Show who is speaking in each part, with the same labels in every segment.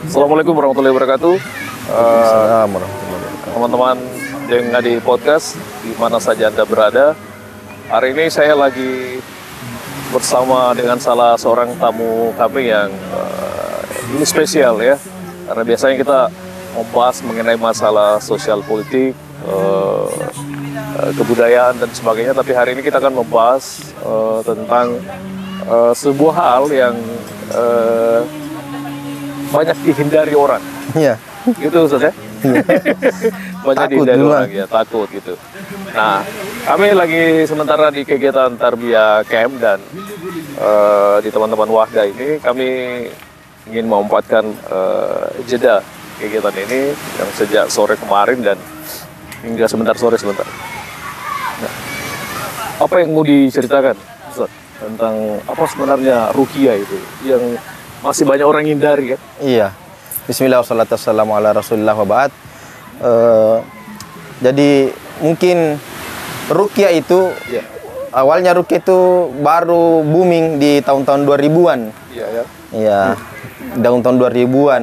Speaker 1: Assalamualaikum warahmatullahi wabarakatuh.
Speaker 2: Assalamualaikum warahmatullahi wabarakatuh.
Speaker 1: Teman-teman yang ada di podcast, di mana saja Anda berada. Hari ini saya lagi bersama dengan salah seorang tamu kami yang ini spesial ya. Karena biasanya kita membahas mengenai masalah sosial politik, kebudayaan dan sebagainya. Tapi hari ini kita akan membahas tentang sebuah hal yang banyak dihindari orang.
Speaker 2: Iya.
Speaker 1: Gitu Ustaz ya? Banyak dihindari orang ya, takut gitu. Nah, kami lagi sementara di kegiatan Tarbiyah Camp dan di teman-teman Wahda ini kami ingin memanfaatkan jeda kegiatan ini yang sejak sore kemarin dan hingga sebentar. Nah, apa yang mau diceritakan Ustaz, tentang apa sebenarnya ruqyah itu yang masih banyak orang hindari kan?
Speaker 2: Iya. Bismillah wassalatu wassalamu ala rasulillah wa ba'd. Jadi mungkin ruqyah itu awalnya ruqyah itu baru booming di tahun-tahun 2000-an.
Speaker 1: Iya ya.
Speaker 2: Iya. Tahun-tahun 2000-an.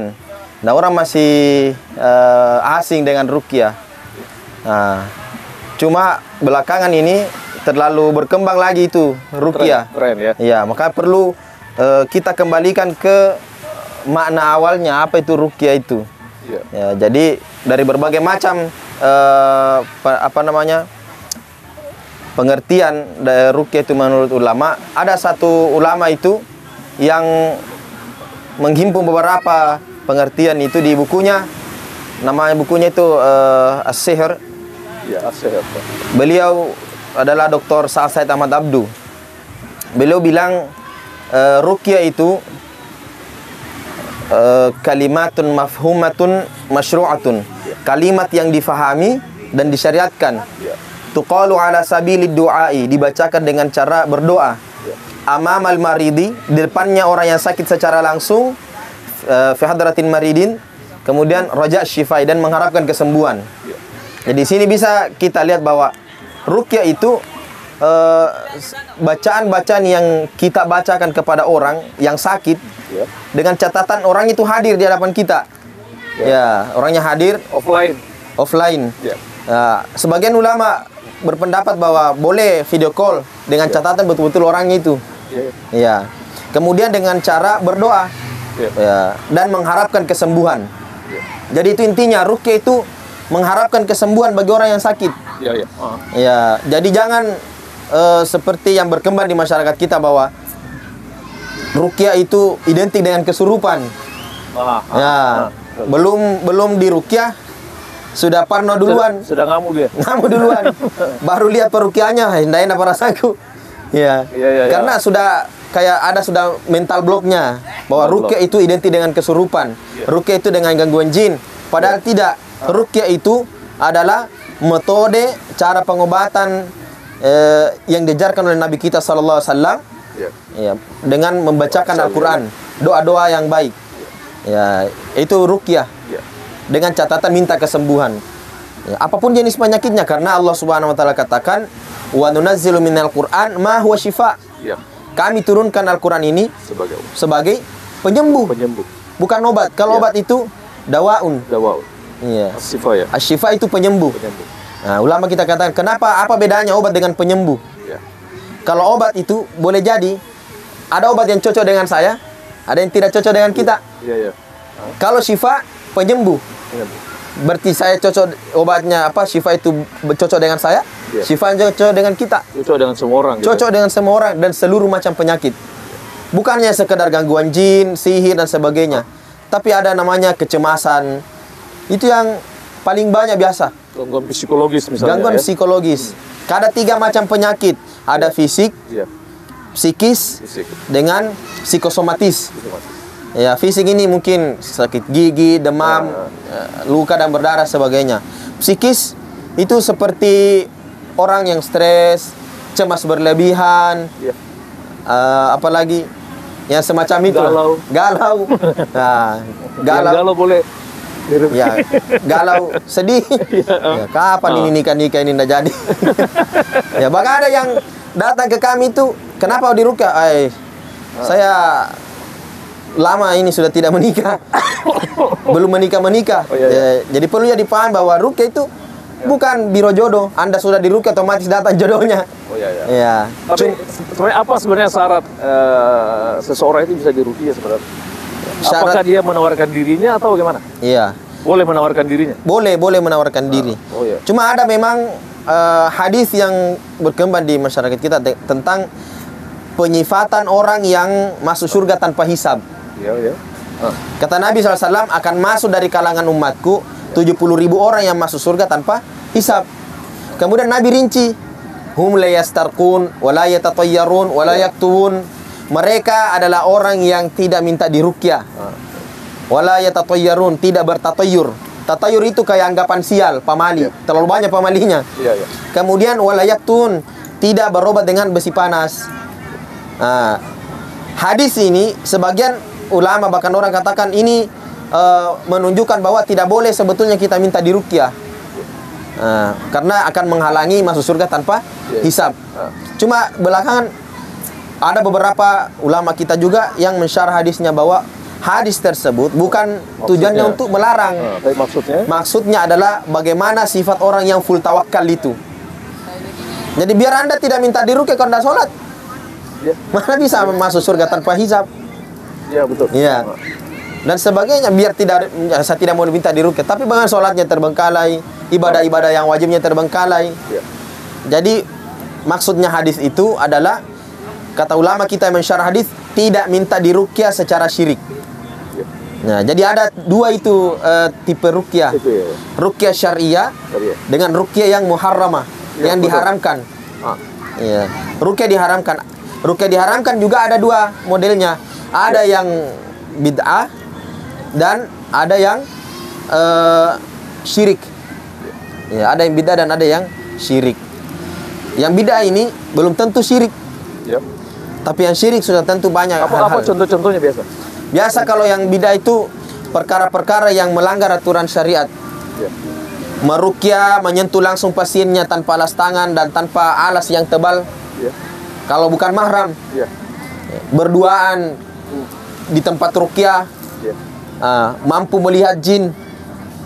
Speaker 2: Nah, orang masih asing dengan ruqyah. Nah, cuma belakangan ini terlalu berkembang lagi itu ruqyah.
Speaker 1: Tren ya.
Speaker 2: Iya, maka perlu kita kembalikan ke makna awalnya apa itu ruqyah itu.
Speaker 1: Iya.
Speaker 2: Ya, jadi dari berbagai macam pengertian dari ruqyah itu menurut ulama, ada satu ulama itu yang menghimpun beberapa pengertian itu di bukunya. Nama bukunya itu As-Sihr.
Speaker 1: Ya, As-Sihr.
Speaker 2: Beliau adalah Dr. Sa'ad Said Ahmad Abdu. Beliau bilang ruqyah itu kalimatun mafhumatun masyru'atun, kalimat yang difahami dan disyariatkan. Tuqalu ala sabilid du'ai, dibacakan dengan cara berdoa. Amamal maridi, di depannya orang yang sakit secara langsung, fi hadratin maridin, kemudian raja' syifai, dan mengharapkan kesembuhan. Jadi di sini bisa kita lihat bahwa ruqyah itu bacaan-bacaan yang kita bacakan kepada orang yang sakit dengan catatan orang itu hadir di hadapan kita. Ya, orangnya hadir offline. Sebagian ulama berpendapat bahwa boleh video call dengan catatan betul-betul orangnya itu. Ya. Kemudian dengan cara berdoa. Ya, dan mengharapkan kesembuhan. Jadi itu intinya, ruqyah itu mengharapkan kesembuhan bagi orang yang sakit. Ya, jadi jangan seperti yang berkembang di masyarakat kita bahwa ruqyah itu identik dengan kesurupan. Belum di ruqyah sudah parno duluan.
Speaker 1: Sudah ngamuk dia.
Speaker 2: Ngamuk duluan. Baru lihat peruqyahnya, hendain apa rasaku. Ya. Karena sudah kayak sudah mental blocknya bahwa ruqyah itu identik dengan kesurupan. Ruqyah itu dengan gangguan jin. Padahal tidak. Ruqyah itu adalah metode cara pengobatan yang diajarkan oleh Nabi kita sallallahu alaihi wasallam. Dengan membacakan Al-Qur'an, doa-doa yang baik. Ya, itu ruqyah. Dengan catatan minta kesembuhan. Apapun jenis penyakitnya, karena Allah Subhanahu wa taala katakan, "Wa nunazzilu minal Qur'an ma huwa shifa." Kami turunkan Al-Qur'an ini sebagai penyembuh. Bukan obat. Kalau obat itu dawaun. Iya. Asy-syifa itu penyembuh. Nah, ulama kita katakan, kenapa? Apa bedanya obat dengan penyembuh? Kalau obat itu boleh jadi ada obat yang cocok dengan saya, ada yang tidak cocok dengan kita. Kalau syifa penyembuh. Berarti saya cocok obatnya syifa itu cocok dengan saya, syifa cocok dengan kita.
Speaker 1: Cocok dengan semua orang.
Speaker 2: Cocok dengan semua orang dan seluruh macam penyakit. Bukannya sekedar gangguan jin, sihir dan sebagainya. Tapi ada namanya kecemasan. Itu yang paling banyak biasa.
Speaker 1: Gangguan psikologis misalnya.
Speaker 2: Gangguan psikologis. Ada 3 macam penyakit. Ada fisik, psikis, dengan psikosomatis. Ya, fisik ini mungkin sakit gigi, demam, luka dan berdarah sebagainya. Psikis itu seperti orang yang stres, cemas berlebihan, apalagi yang semacam itu. Galau. Nah,
Speaker 1: galau boleh.
Speaker 2: Ya, galau, sedih. Ya, kapan ini nikah ini ndak jadi? Ya, bahkan ada yang datang ke kami itu, kenapa di ruqyah? Saya lama ini sudah tidak menikah. Belum menikah.
Speaker 1: Oh, iya.
Speaker 2: Jadi perlu ya dipahami bahwa rukyah itu bukan biro jodoh. Anda sudah dirukyah otomatis datang jodohnya.
Speaker 1: Oh iya.
Speaker 2: Ya.
Speaker 1: Tapi sebenarnya apa sebenarnya syarat seseorang itu bisa dirukyah sebenarnya? Apakah dia menawarkan dirinya atau bagaimana?
Speaker 2: Iya.
Speaker 1: Boleh menawarkan dirinya?
Speaker 2: Boleh menawarkan diri.
Speaker 1: Oh iya.
Speaker 2: Cuma ada memang hadis yang berkembang di masyarakat kita tentang penyifatan orang yang masuk surga tanpa hisab.
Speaker 1: Iya.
Speaker 2: Kata Nabi SAW, akan masuk dari kalangan umatku 70.000 orang yang masuk surga tanpa hisab. Kemudian Nabi rinci, hum la yastarqun wa la yatatayyarun wa la yaktubun. Mereka adalah orang yang tidak minta diruqyah. Wa la yatatayyarun, tidak bertatayyur. Tatayur itu kayak anggapan sial, pamali. Terlalu banyak pamalinya.
Speaker 1: Iya.
Speaker 2: Kemudian wa la yaktun, tidak berobat dengan besi panas. Hadis ini sebagian ulama bahkan orang katakan ini menunjukkan bahwa tidak boleh sebetulnya kita minta diruqyah. Karena akan menghalangi masuk surga tanpa hisab. Cuma belakangan ada beberapa ulama kita juga yang mensyarah hadisnya bahwa hadis tersebut bukan tujuannya untuk melarang.
Speaker 1: Tapi maksudnya
Speaker 2: adalah bagaimana sifat orang yang full tawakal itu. Jadi biar Anda tidak minta diruqyah kalau Anda sholat. Mana bisa masuk surga tanpa hisab?
Speaker 1: Iya, betul.
Speaker 2: Iya. Dan sebagainya, biar saya tidak mau minta diruqyah, tapi bagaimana sholatnya terbengkalai, ibadah-ibadah yang wajibnya terbengkalai.
Speaker 1: Ya.
Speaker 2: Jadi maksudnya hadis itu adalah, kata ulama kita yang mensyarah hadis, tidak minta diruqyah secara syirik.
Speaker 1: Ya.
Speaker 2: Nah, jadi ada dua itu tipe ruqyah. Ruqyah syariah dengan ruqyah yang muharramah, yang diharamkan. Iya. Ruqyah diharamkan. Ruqyah diharamkan juga ada dua modelnya. Ada yang bid'ah dan ada yang syirik. Ya, ada yang bid'ah dan ada yang syirik. Yang bid'ah ini belum tentu syirik.
Speaker 1: Ya.
Speaker 2: Tapi yang syirik sudah tentu banyak.
Speaker 1: Apa contoh-contohnya biasa?
Speaker 2: Biasa kalau yang bid'ah itu perkara-perkara yang melanggar aturan syariat.
Speaker 1: Ya.
Speaker 2: Meruqyah, menyentuh langsung pasiennya tanpa alas tangan dan tanpa alas yang tebal.
Speaker 1: Ya.
Speaker 2: Kalau bukan mahram.
Speaker 1: Ya.
Speaker 2: Berduaan di tempat ruqyah.
Speaker 1: Ya.
Speaker 2: Mampu melihat jin.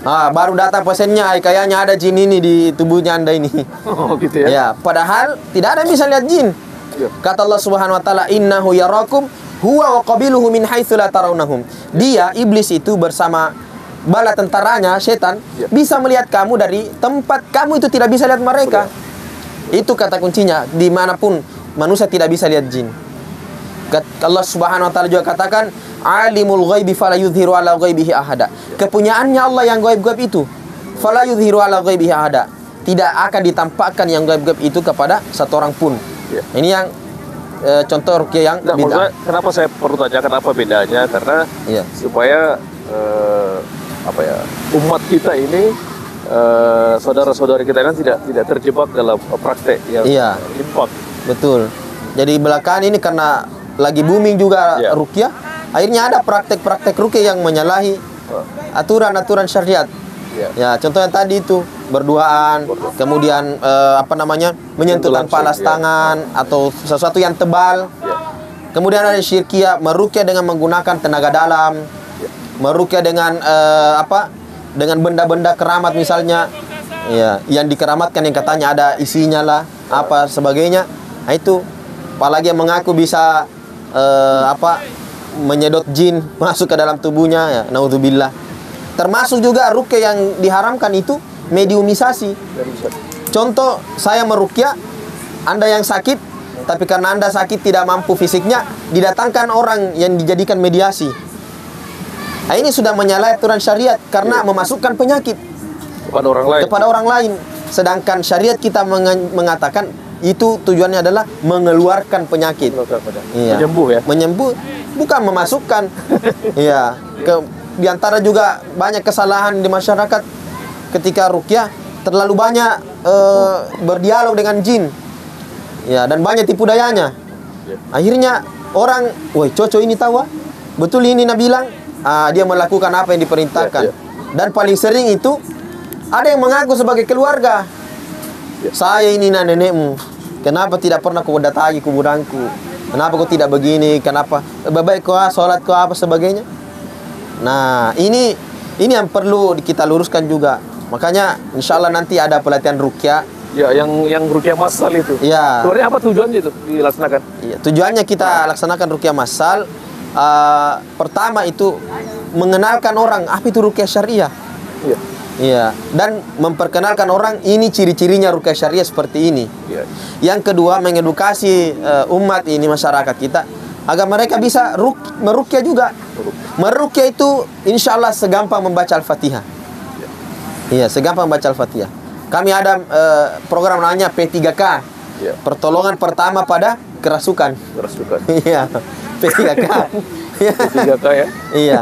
Speaker 2: Baru datang pasiennya, kayaknya ada jin ini di tubuhnya Anda ini.
Speaker 1: Oh gitu ya.
Speaker 2: Ya, padahal tidak ada yang bisa lihat jin.
Speaker 1: Ya.
Speaker 2: Kata Allah Subhanahu wa taala, "Innahu yarakum huwa wa qabiluhu min haitsu la tarawnahum." Dia, iblis itu bersama bala tentaranya, setan, bisa melihat kamu dari tempat kamu itu tidak bisa lihat mereka. Itu kata kuncinya, dimanapun manusia tidak bisa lihat jin. Allah Subhanahu wa taala juga katakan, "Alimul ghaibi fala yudhiru ala ghaibihi ahada." Kepunyaannya Allah yang gaib-gaib itu, fala yudhiru ala ghaibihi ahada. Tidak akan ditampakkan yang gaib-gaib itu kepada satu orang pun. Ya. Ini yang contoh ruqyah yang bid'ah.
Speaker 1: Kenapa saya perlu tanyakan apa bedanya? Karena supaya umat kita ini saudara-saudari kita kan tidak terjebak dalam praktek yang import.
Speaker 2: Betul. Jadi belakangan ini karena lagi booming juga ruqyah, akhirnya ada praktek-praktek ruqyah yang menyalahi aturan-aturan syariat. Ya, contohnya tadi itu berduaan, kemudian menyentuh tanpa alas tangan atau sesuatu yang tebal. Kemudian ada syirkiyah, meruqyah dengan menggunakan tenaga dalam, meruqyah dengan dengan benda-benda keramat misalnya, yang dikeramatkan yang katanya ada isinya lah, apa sebagainya. Nah, itu apalagi yang mengaku bisa menyedot jin masuk ke dalam tubuhnya, ya naudzubillah. Termasuk juga ruqyah yang diharamkan itu mediumisasi. Contoh, saya meruqyah, Anda yang sakit, tapi karena Anda sakit tidak mampu fisiknya, didatangkan orang yang dijadikan mediasi. Nah, ini sudah menyalahi aturan syariat karena memasukkan penyakit kepada orang lain. Sedangkan syariat kita mengatakan itu tujuannya adalah mengeluarkan penyakit.
Speaker 1: Menyembuh ya.
Speaker 2: Menyembuh, bukan memasukkan. Iya. Di antara juga banyak kesalahan di masyarakat ketika ruqyah, terlalu banyak berdialog dengan jin. Ya, dan banyak tipu dayanya. Akhirnya orang, "Woi, Coco ini tahu betul ini Nabi bilang." Dia melakukan apa yang diperintahkan. Dan paling sering itu ada yang mengaku sebagai keluarga. "Saya ini nenekmu, kenapa tidak pernah kau datangi kuburanku?" Kenapa kau tidak begini? Kenapa? Baik kau sholat kau apa sebagainya. Nah, ini yang perlu kita luruskan juga. Makanya insya Allah nanti ada pelatihan ruqyah.
Speaker 1: Ya, yang ruqyah massal itu.
Speaker 2: Ya.
Speaker 1: Sebenarnya apa tujuannya itu dilaksanakan?
Speaker 2: Ya, tujuannya kita laksanakan ruqyah massal. Pertama itu mengenalkan orang apa itu ruqyah syariah.
Speaker 1: Iya.
Speaker 2: Iya, dan memperkenalkan orang ini ciri-cirinya ruqyah syariah seperti ini.
Speaker 1: Iya.
Speaker 2: Yang kedua, mengedukasi umat ini, masyarakat kita, agar mereka bisa meruqyah juga. Meruqyah itu insya Allah segampang membaca Al-Fatihah. Iya, segampang membaca Al-Fatihah. Kami ada program namanya P3K.
Speaker 1: Iya.
Speaker 2: Pertolongan pertama pada kerasukan.
Speaker 1: Kerasukan.
Speaker 2: Iya, P3K.
Speaker 1: P3K ya.
Speaker 2: Iya.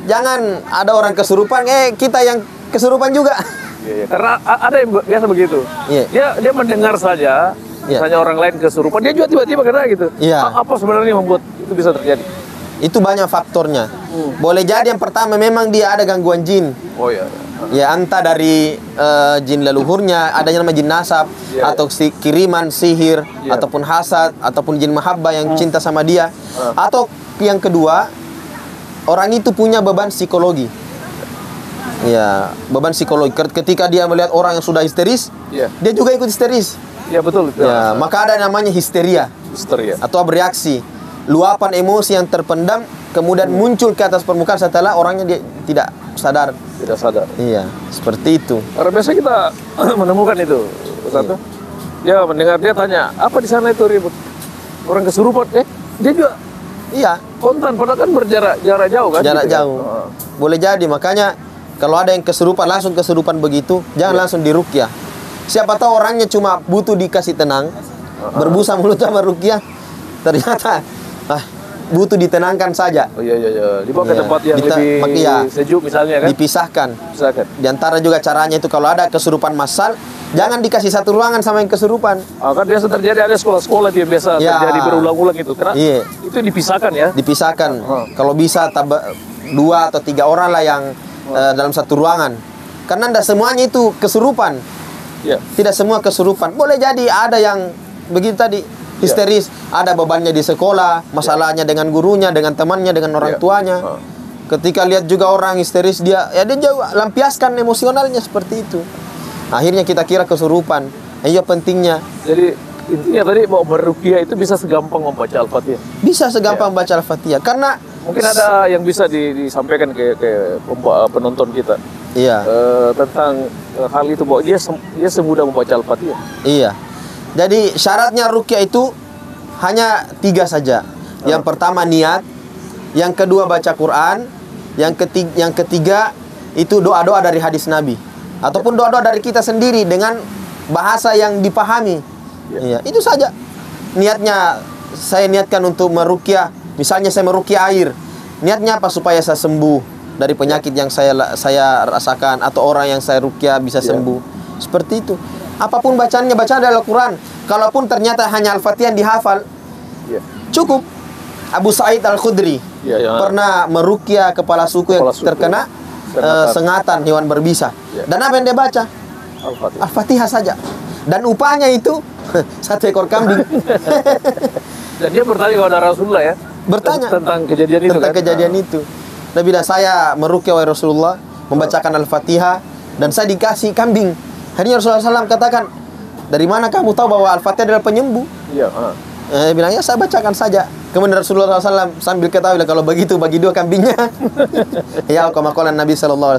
Speaker 2: Jangan ada orang kesurupan, kita yang kesurupan juga.
Speaker 1: Iya, karena ada yang biasa begitu.
Speaker 2: Iya.
Speaker 1: Dia mendengar saja, misalnya orang lain kesurupan, dia juga tiba-tiba kena gitu.
Speaker 2: Iya.
Speaker 1: Apa sebenarnya yang membuat itu bisa terjadi?
Speaker 2: Itu banyak faktornya. Boleh jadi yang pertama memang dia ada gangguan jin.
Speaker 1: Oh iya.
Speaker 2: Ya, entah dari jin leluhurnya, adanya nama jin nasab, atau kiriman, sihir, ataupun hasad, ataupun jin mahabbah yang cinta sama dia. Atau yang kedua, orang itu punya beban psikologi. Ya, beban psikologi. Ketika dia melihat orang yang sudah histeris, dia juga ikut histeris.
Speaker 1: Ya betul.
Speaker 2: Ya, maka ada namanya histeria.
Speaker 1: Histeria.
Speaker 2: Atau bereaksi. Luapan emosi yang terpendam kemudian muncul ke atas permukaan setelah orangnya dia tidak sadar.
Speaker 1: Tidak sadar.
Speaker 2: Iya, seperti itu.
Speaker 1: Karena biasanya kita menemukan itu, satu. Dia mendengar, dia tanya, apa di sana itu ribut? Orang kesurupan, dia juga
Speaker 2: Iya,
Speaker 1: kontan, padahal kan jarak jauh kan?
Speaker 2: jarak
Speaker 1: gitu,
Speaker 2: jauh.
Speaker 1: Kan?
Speaker 2: Boleh jadi, makanya kalau ada yang kesurupan, langsung kesurupan begitu, jangan langsung diruqyah. Siapa tahu orangnya cuma butuh dikasih tenang, berbusa mulut sama ruqyah, ternyata butuh ditenangkan saja.
Speaker 1: Oh iya. Dibawa ke tempat yang lebih sejuk misalnya kan?
Speaker 2: Dipisahkan.
Speaker 1: Pisahkan.
Speaker 2: Di antara juga caranya itu kalau ada kesurupan massal, jangan dikasih satu ruangan sama yang kesurupan.
Speaker 1: Kan biasa terjadi, ada sekolah-sekolah yang biasa terjadi berulang-ulang itu. Karena itu dipisahkan ya?
Speaker 2: Dipisahkan. Kalau bisa 2 atau 3 orang lah yang dalam satu ruangan. Karena tidak semuanya itu kesurupan. Tidak semua kesurupan. Boleh jadi ada yang begitu tadi, histeris, ada bebannya di sekolah, masalahnya dengan gurunya, dengan temannya, dengan orang tuanya. Ketika lihat juga orang histeris, dia juga lampiaskan emosionalnya seperti itu. Akhirnya kita kira kesurupan. Iya pentingnya.
Speaker 1: Jadi intinya tadi mau meruqyah itu bisa segampang membaca Al-Fatihah.
Speaker 2: Bisa segampang baca Al-Fatihah. Karena
Speaker 1: mungkin ada yang bisa disampaikan ke penonton kita.
Speaker 2: Iya.
Speaker 1: Tentang hal itu bahwa dia semudah membaca Al-Fatihah.
Speaker 2: Iya. Jadi syaratnya ruqyah itu hanya 3 saja. Yang pertama niat, yang kedua baca Quran, yang ketiga itu doa-doa dari hadis Nabi ataupun doa-doa dari kita sendiri dengan bahasa yang dipahami. Iya, itu saja. Niatnya saya niatkan untuk meruqyah, misalnya saya meruqyah air. Niatnya apa? Supaya saya sembuh dari penyakit yang saya rasakan atau orang yang saya ruqyah bisa sembuh. Seperti itu. Apapun bacaannya, bacaan adalah Al-Quran. Kalaupun ternyata hanya Al-Fatihah yang dihafal, cukup. Abu Sa'id Al-Khudri pernah meruqyah kepala suku yang terkena sengatan hewan berbisa. Dan apa yang dia baca? Al-Fatihah saja. Dan upahnya itu 1 ekor kambing.
Speaker 1: Dan dia bertanya kepada Rasulullah ya?
Speaker 2: Bertanya
Speaker 1: tentang kejadian itu.
Speaker 2: Tentang kejadian itu. Nabi dah saya meruqyah wahai Rasulullah, membacakan Al-Fatihah dan saya dikasih kambing. Akhirnya Rasulullah SAW katakan, dari mana kamu tahu bahwa Al-Fatihah adalah penyembuh? Dia bilang, ya saya bacakan saja. Kemudian Rasulullah SAW sambil ketahui, kalau begitu bagi 2 kambingnya. Ya, kama qala Nabi SAW.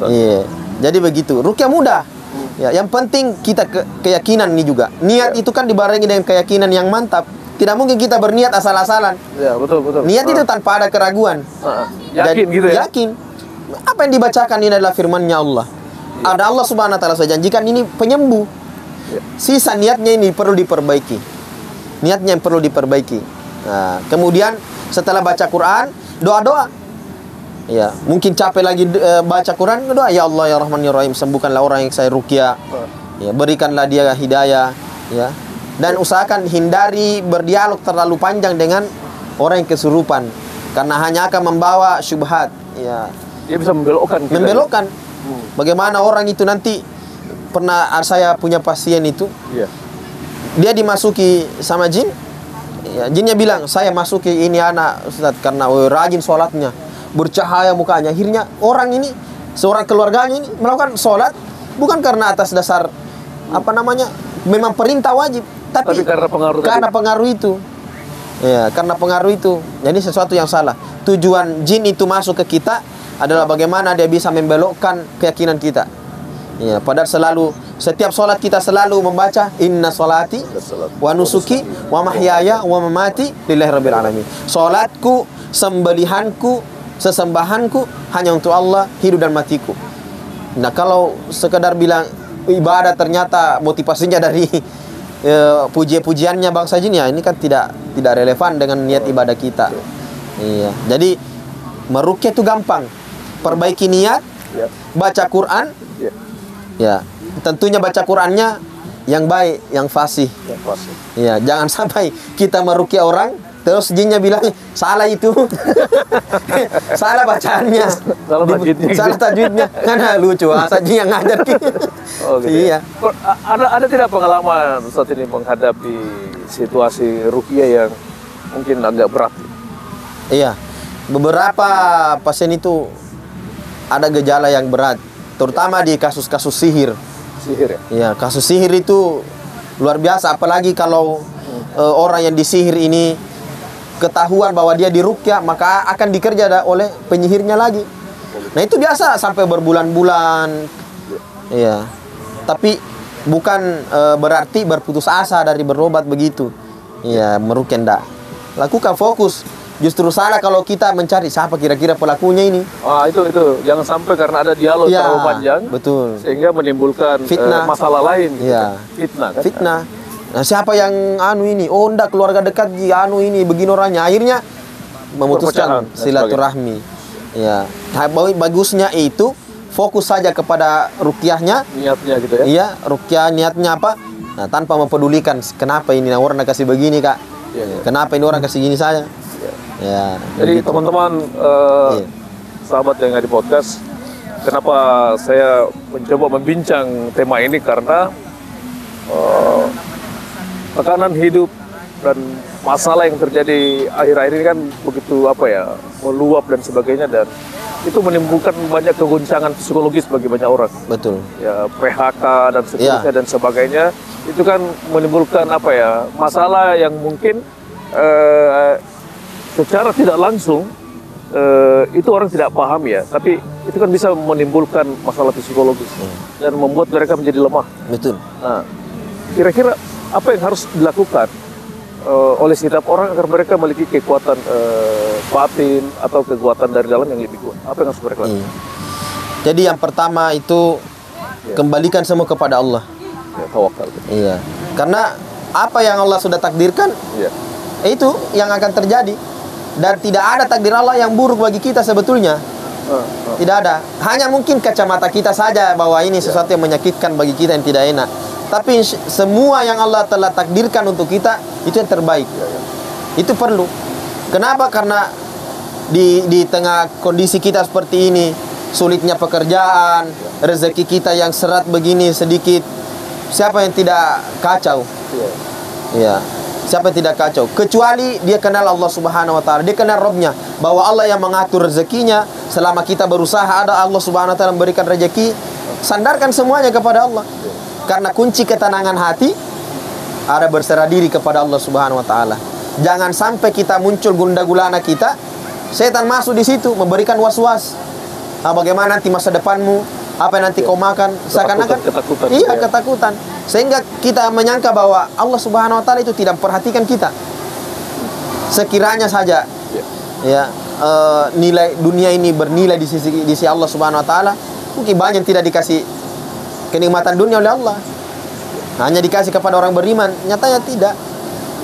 Speaker 2: Iya. Jadi begitu. Ruqyah mudah. Ya, yang penting kita keyakinan ini juga. Niat itu kan dibarengi dengan keyakinan yang mantap. Tidak mungkin kita berniat asal-asalan.
Speaker 1: Ya, betul.
Speaker 2: Niat itu tanpa ada keraguan.
Speaker 1: Yakin gitu ya?
Speaker 2: Yakin. Apa yang dibacakan ini adalah firman-Nya Allah. Ada Allah Subhanahu wa taala saja janjikan ini penyembuh. Sisa niatnya ini perlu diperbaiki. Niatnya yang perlu diperbaiki. Nah, kemudian setelah baca Quran, doa-doa. Ya, mungkin capek lagi baca Quran, doa, ya Allah ya Rahman ya Rahim, sembuhkanlah orang yang saya ruqyah. Ya, berikanlah dia hidayah, ya. Dan usahakan hindari berdialog terlalu panjang dengan orang yang kesurupan karena hanya akan membawa syubhat, ya.
Speaker 1: Dia bisa membelokkan kita.
Speaker 2: Membelokkan. Bagaimana orang itu nanti, pernah saya punya pasien itu, dia dimasuki sama jin, Ya, jinnya bilang, saya masuki ini anak Ustaz karena rajin sholatnya, bercahaya mukanya. Akhirnya orang ini, seorang keluarganya ini melakukan sholat bukan karena atas dasar memang perintah wajib, tapi karena pengaruh itu. Ya, karena pengaruh itu. Jadi sesuatu yang salah. Tujuan jin itu masuk ke kita adalah bagaimana dia bisa membelokkan keyakinan kita. Ya, padahal setiap sholat kita selalu membaca inna sholati wa nusuki wa mahyaya wa mamati lillahi rabbil alamin. Sholatku, sembelihanku, sesembahanku hanya untuk Allah, hidup dan matiku. Nah, kalau sekedar bilang ibadah ternyata motivasinya dari puji-pujiannya bangsa jin, ya ini kan tidak relevan dengan niat ibadah kita. Iya. Jadi meruqyah itu gampang. Perbaiki niat, baca Quran. Ya, tentunya baca Qurannya yang baik, yang fasih. Ya, jangan sampai kita meruqyah orang terus jinnya bilang salah itu. Salah bacaannya. Salah tajwidnya. Karena lucu, asal jin yang ngajar gitu.
Speaker 1: Oh, gitu. Iya. Ada tidak pengalaman saat ini menghadapi situasi ruqyah yang mungkin agak berat?
Speaker 2: Iya. Beberapa pasien itu ada gejala yang berat. Terutama di kasus-kasus sihir.
Speaker 1: Sihir ya?
Speaker 2: Ya, kasus sihir itu luar biasa. Apalagi kalau orang yang disihir ini ketahuan bahwa dia diruqyah, maka akan dikerja oleh penyihirnya lagi. Nah, itu biasa sampai berbulan-bulan. Ya. Tapi bukan berarti berputus asa dari berobat begitu. Ya, meruqyah enggak. Lakukan fokus. Justru salah kalau kita mencari siapa kira-kira pelakunya ini.
Speaker 1: Itu jangan sampai karena ada dialog terlalu panjang,
Speaker 2: betul,
Speaker 1: sehingga menimbulkan masalah lain. Gitu. Fitnah kan?
Speaker 2: Fitnah. Nah, siapa yang ini? Oh, enggak, keluarga dekat ini begini orangnya. Akhirnya memutuskan silaturahmi. Ya. Bagusnya itu fokus saja kepada ruqyahnya, niatnya gitu ya. Iya, ruqyah niatnya apa? Nah, tanpa mempedulikan kenapa ini orang kasih begini, Kak. Kenapa ini orang kasih gini saya? Ya,
Speaker 1: jadi teman-teman sahabat yang ada di podcast, kenapa saya mencoba membincang tema ini karena tekanan hidup dan masalah yang terjadi akhir-akhir ini kan begitu meluap dan sebagainya, dan itu menimbulkan banyak keguncangan psikologis bagi banyak orang.
Speaker 2: Betul.
Speaker 1: Ya, PHK dan seterusnya dan sebagainya, itu kan menimbulkan masalah yang mungkin secara tidak langsung itu orang tidak paham ya, tapi itu kan bisa menimbulkan masalah psikologis dan membuat mereka menjadi lemah.
Speaker 2: Betul.
Speaker 1: Nah, kira-kira apa yang harus dilakukan oleh setiap orang agar mereka memiliki kekuatan batin atau kekuatan dari dalam yang lebih kuat? Apa yang harus mereka lakukan?
Speaker 2: Jadi yang pertama itu kembalikan semua kepada Allah.
Speaker 1: Ya, tawakal.
Speaker 2: Iya. Karena apa yang Allah sudah takdirkan, itu yang akan terjadi. Dan tidak ada takdir Allah yang buruk bagi kita sebetulnya. Tidak ada. Hanya mungkin kacamata kita saja bahwa ini sesuatu yang menyakitkan bagi kita, yang tidak enak. Tapi semua yang Allah telah takdirkan untuk kita itu yang terbaik. Itu perlu. Kenapa? Karena di tengah kondisi kita seperti ini, sulitnya pekerjaan, rezeki kita yang serat begini sedikit, siapa yang tidak kacau? Ya. Siapa yang tidak kacau? Kecuali dia kenal Allah Subhanahu wa taala, dia kenal Rabbnya, bahwa Allah yang mengatur rezekinya. Selama kita berusaha, ada Allah Subhanahu wa taala memberikan rezeki. Sandarkan semuanya kepada Allah. Karena kunci ketenangan hati ada berserah diri kepada Allah Subhanahu wa taala. Jangan sampai kita muncul gundah gulana kita, setan masuk di situ memberikan was-was. Bagaimana nanti masa depanmu? Apa yang nanti kau makan? Seakan-akan ketakutan. Sehingga kita menyangka bahwa Allah Subhanahu wa taala itu tidak memperhatikan kita. Sekiranya saja nilai dunia ini bernilai di sisi Allah Subhanahu wa taala, mungkin banyak yang tidak dikasih kenikmatan dunia oleh Allah. Hanya dikasih kepada orang beriman, nyatanya tidak.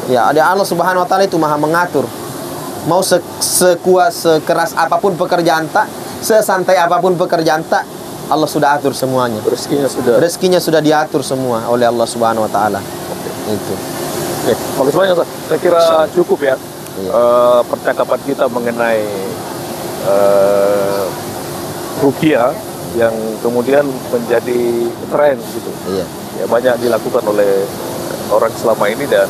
Speaker 2: Ya, ada Allah Subhanahu wa taala itu Maha mengatur. Mau sekuat, sekeras apapun pekerjaan tak, sesantai apapun pekerjaan tak, Allah sudah atur semuanya. Rezekinya sudah diatur semua oleh Allah Subhanahu wa taala. Itu.
Speaker 1: Bagus banget, Ustaz. Saya kira cukup ya. Percakapan kita mengenai ruqyah yang kemudian menjadi tren gitu. Ya, banyak dilakukan oleh orang selama ini, dan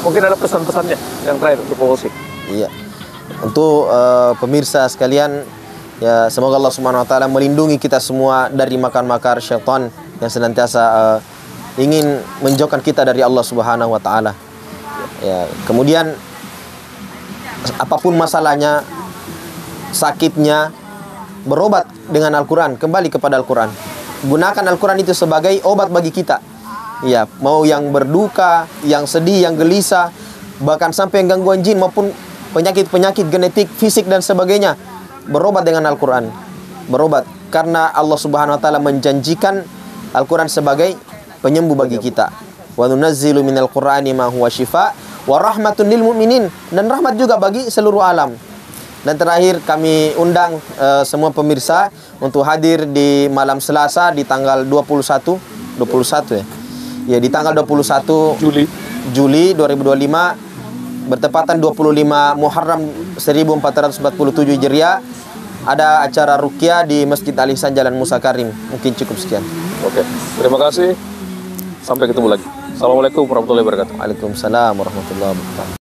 Speaker 1: Mungkin ada pesan-pesannya yang terakhir untuk Pak Usi.
Speaker 2: Iya. Untuk pemirsa sekalian, ya semoga Allah Subhanahu wa taala melindungi kita semua dari makar-makar syaitan yang senantiasa ingin menjauhkan kita dari Allah Subhanahu wa taala. Ya, kemudian apapun masalahnya, sakitnya, berobat dengan Al-Qur'an, kembali kepada Al-Qur'an. Gunakan Al-Qur'an itu sebagai obat bagi kita. Ya, mau yang berduka, yang sedih, yang gelisah, bahkan sampai gangguan jin maupun penyakit-penyakit genetik, fisik dan sebagainya, berobat dengan Al-Qur'an. Berobat karena Allah Subhanahu wa taala menjanjikan Al-Qur'an sebagai penyembuh bagi kita. Wa nunazzilu minal Qur'ani ma huwa syifa wa rahmatun lil mu'minin, dan rahmat juga bagi seluruh alam. Dan terakhir kami undang semua pemirsa untuk hadir di malam Selasa di tanggal 21 ya. Ya, di tanggal 21 Juli 2025 bertepatan 25 Muharram 1447 Hijriah, ada acara ruqyah di Masjid Al Ihsan Jalan Musa Karim. Mungkin cukup sekian.
Speaker 1: Oke, terima kasih. Sampai ketemu lagi. Assalamualaikum warahmatullahi wabarakatuh.
Speaker 2: Waalaikumsalam warahmatullahi wabarakatuh.